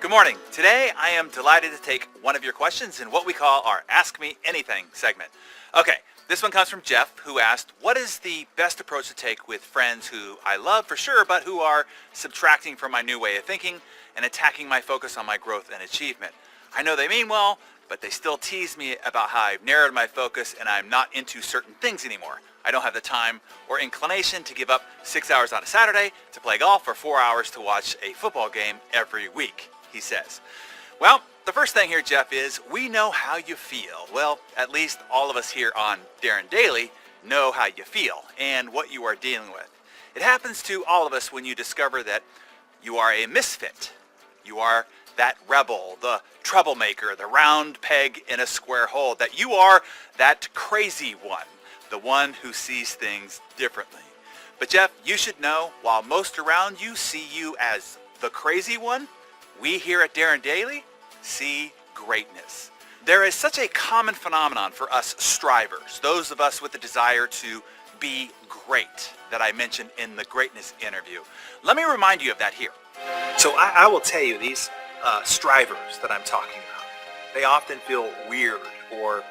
Good morning. Today I am delighted to take one of your questions in what we call our Ask Me Anything segment. Okay, this one comes from Jeff, who asked, what is the best approach to take with friends who I love for sure, but who are subtracting from my new way of thinking and attacking my focus on my growth and achievement? I know they mean well, but they still tease me about how I've narrowed my focus and I'm not into certain things anymore. I don't have the time or inclination to give up 6 hours on a Saturday to play golf or 4 hours to watch a football game every week, he says. Well, the first thing here, Jeff, is we know how you feel. Well, at least all of us here on Darren Daily know how you feel and what you are dealing with. It happens to all of us when you discover that you are a misfit. You are that rebel, the troublemaker, the round peg in a square hole, that you are that crazy one, the one who sees things differently. But Jeff, you should know, while most around you see you as the crazy one, we here at Darren Daily see greatness. There is such a common phenomenon for us strivers, those of us with the desire to be great, that I mentioned in the greatness interview. Let me remind you of that here. So I will tell you, these strivers that I'm talking about, they often feel weird or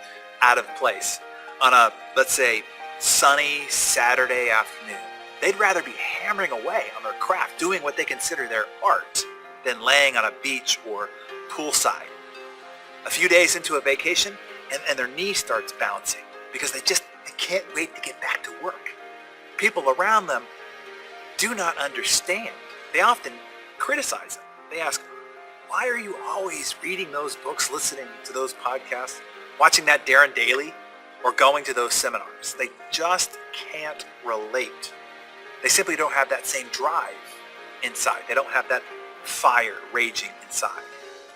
out of place on a, let's say, sunny Saturday afternoon. They'd rather be hammering away on their craft, doing what they consider their art, than laying on a beach or poolside. A few days into a vacation, and their knee starts bouncing because they can't wait to get back to work. People around them do not understand. They often criticize them. They ask, why are you always reading those books, listening to those podcasts, watching that Darren Daily, or going to those seminars? They just can't relate. They simply don't have that same drive inside. They don't have that fire raging inside.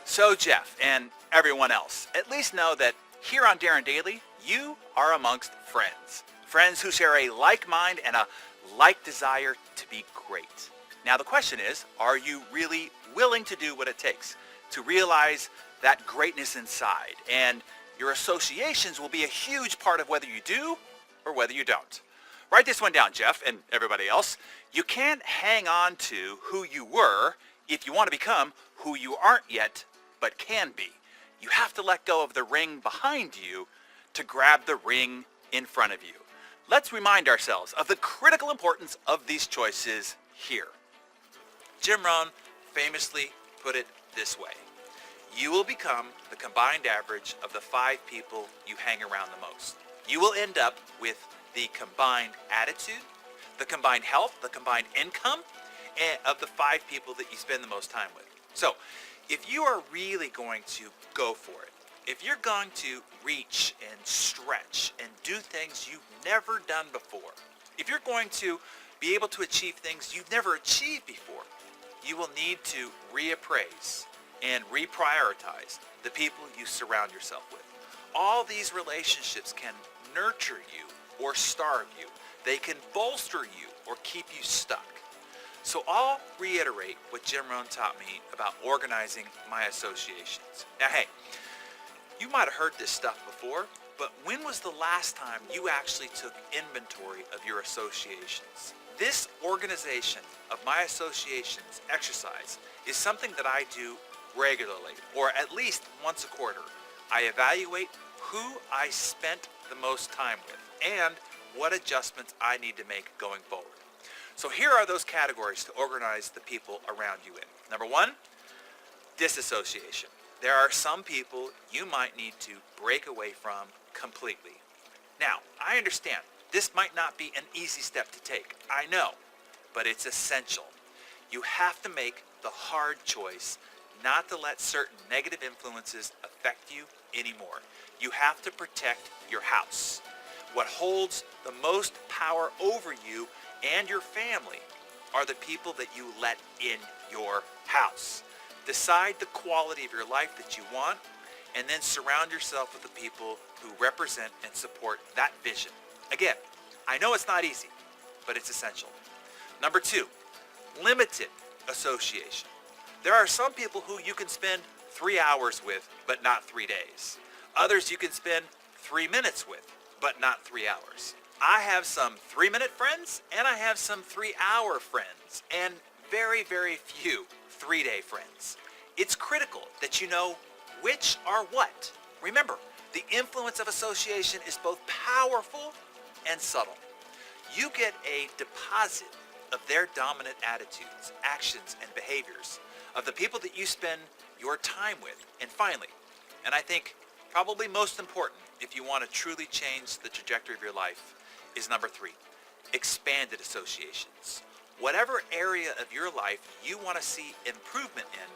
So Jeff and everyone else, at least know that here on Darren Daily, you are amongst friends. Friends who share a like mind and a like desire to be great. Now the question is, are you really willing to do what it takes to realize that greatness inside? And your associations will be a huge part of whether you do or whether you don't. Write this one down, Jeff, and everybody else. You can't hang on to who you were if you want to become who you aren't yet, but can be. You have to let go of the ring behind you to grab the ring in front of you. Let's remind ourselves of the critical importance of these choices here. Jim Rohn famously put it this way: you will become the combined average of the 5 people you hang around the most. You will end up with the combined attitude, the combined health, the combined income of the 5 people that you spend the most time with. So if you are really going to go for it, if you're going to reach and stretch and do things you've never done before, if you're going to be able to achieve things you've never achieved before, you will need to reappraise and reprioritize the people you surround yourself with. All these relationships can nurture you or starve you. They can bolster you or keep you stuck. So I'll reiterate what Jim Rohn taught me about organizing my associations. Now, hey, you might have heard this stuff before, but when was the last time you actually took inventory of your associations? This organization of my associations exercise is something that I do regularly, or at least once a quarter. I evaluate who I spent the most time with and what adjustments I need to make going forward. So here are those categories to organize the people around you in. Number 1, disassociation. There are some people you might need to break away from completely. Now, I understand this might not be an easy step to take. I know, but it's essential. You have to make the hard choice not to let certain negative influences affect you anymore. You have to protect your house. What holds the most power over you and your family are the people that you let in your house. Decide the quality of your life that you want, and then surround yourself with the people who represent and support that vision. Again, I know it's not easy, but it's essential. Number 2, limited association. There are some people who you can spend 3 hours with, but not 3 days. Others you can spend 3 minutes with, but not 3 hours. I have some 3-minute friends, and I have some 3-hour friends, and very, very few 3-day friends. It's critical that you know which are what. Remember, the influence of association is both powerful and subtle. You get a deposit of their dominant attitudes, actions, and behaviors of the people that you spend your time with. And finally, and I think probably most important if you want to truly change the trajectory of your life, is number 3, expanded associations. Whatever area of your life you want to see improvement in,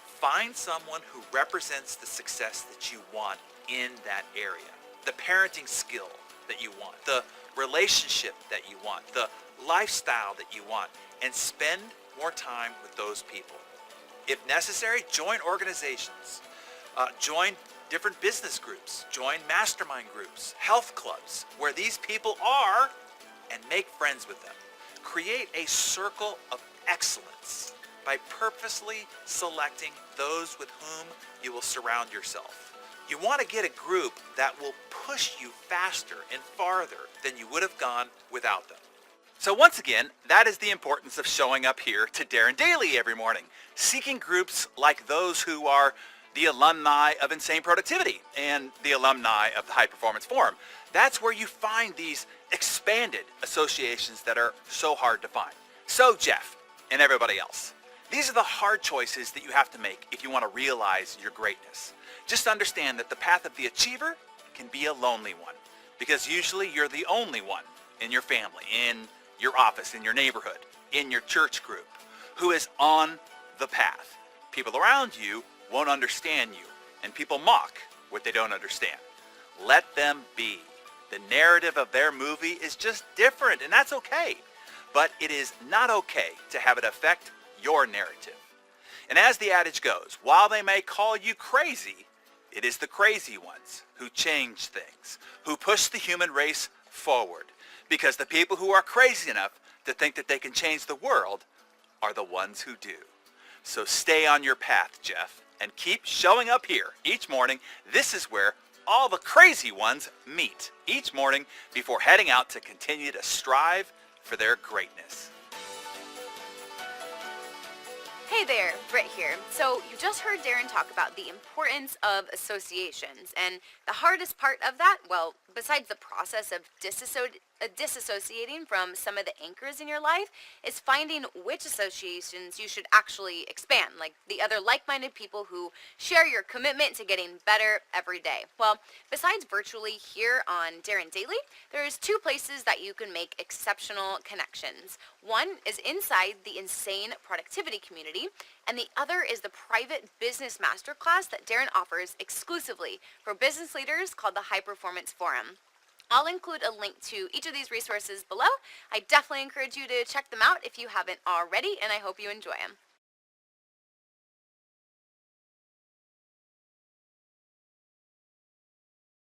find someone who represents the success that you want in that area. The parenting skill that you want, the relationship that you want, the lifestyle that you want, and spend more time with those people. If necessary, join organizations, join different business groups, join mastermind groups, health clubs, where these people are, and make friends with them. Create a circle of excellence by purposely selecting those with whom you will surround yourself. You want to get a group that will push you faster and farther than you would have gone without them. So once again, that is the importance of showing up here to Darren Daily every morning, seeking groups like those who are the alumni of Insane Productivity and the alumni of the High Performance Forum. That's where you find these expanded associations that are so hard to find. So Jeff and everybody else, these are the hard choices that you have to make if you want to realize your greatness. Just understand that the path of the achiever can be a lonely one, because usually you're the only one in your family, in your office, in your neighborhood, in your church group, who is on the path. People around you won't understand you, and people mock what they don't understand. Let them be. The narrative of their movie is just different, and that's okay. But it is not okay to have it affect your narrative. And as the adage goes, while they may call you crazy, it is the crazy ones who change things, who push the human race forward. Because the people who are crazy enough to think that they can change the world are the ones who do. So stay on your path, Jeff, and keep showing up here each morning. This is where all the crazy ones meet each morning before heading out to continue to strive for their greatness. Hey there, Britt here. So you just heard Darren talk about the importance of associations, and the hardest part of that, well, besides the process of disassociating from some of the anchors in your life, is finding which associations you should actually expand, like the other like-minded people who share your commitment to getting better every day. Well, besides virtually here on Darren Daily, there's 2 places that you can make exceptional connections. One is inside the Insane Productivity community, and the other is the private business masterclass that Darren offers exclusively for business leaders called the High Performance Forum. I'll include a link to each of these resources below. I definitely encourage you to check them out if you haven't already, and I hope you enjoy them.